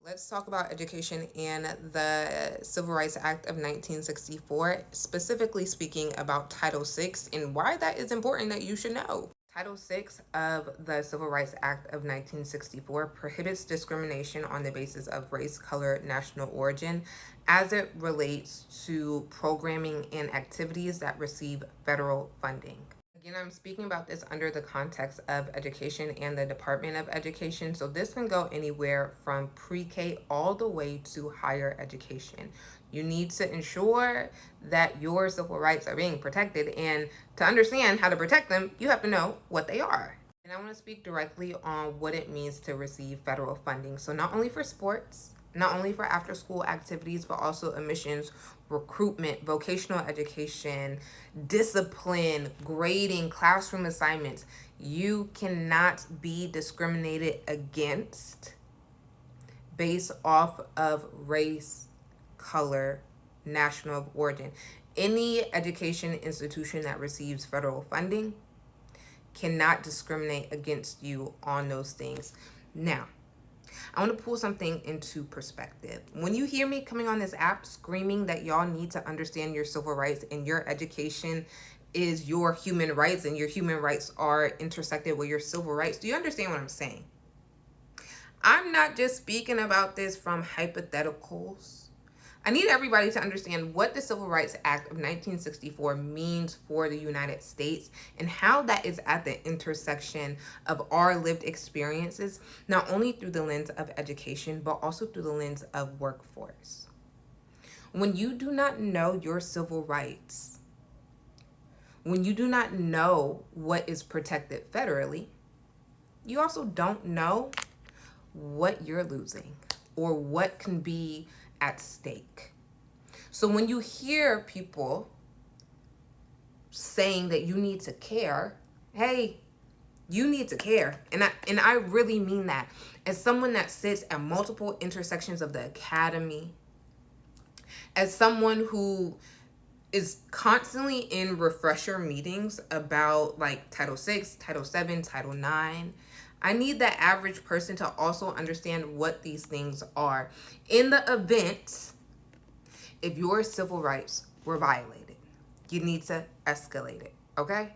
Let's talk about education and the Civil Rights Act of 1964, specifically speaking about Title VI and why that is important that you should know. Title VI of the Civil Rights Act of 1964 prohibits discrimination on the basis of race, color, national origin as it relates to programming and activities that receive federal funding. Again, I'm speaking about this under the context of education and the Department of Education. So this can go anywhere from pre-K all the way to higher education. You need to ensure that your civil rights are being protected. And to understand how to protect them, you have to know what they are. And I want to speak directly on what it means to receive federal funding. So not only for sports, not only for after school activities, but also admissions, recruitment, vocational education, discipline, grading, classroom assignments. You cannot be discriminated against based off of race, color, national origin. Any education institution that receives federal funding cannot discriminate against you on those things. Now, I want to pull something into perspective. When you hear me coming on this app screaming that y'all need to understand your civil rights and your education is your human rights and your human rights are intersected with your civil rights, do you understand what I'm saying? I'm not just speaking about this from hypotheticals. I need everybody to understand what the Civil Rights Act of 1964 means for the United States and how that is at the intersection of our lived experiences, not only through the lens of education, but also through the lens of workforce. When you do not know your civil rights, when you do not know what is protected federally, you also don't know what you're losing or what can be at stake. So when you hear people saying that you need to care, hey, you need to care. And I really mean that. As someone that sits at multiple intersections of the academy, as someone who is constantly in refresher meetings about like Title VI, Title VII, Title IX, I need the average person to also understand what these things are. In the event, if your civil rights were violated, you need to escalate it, okay?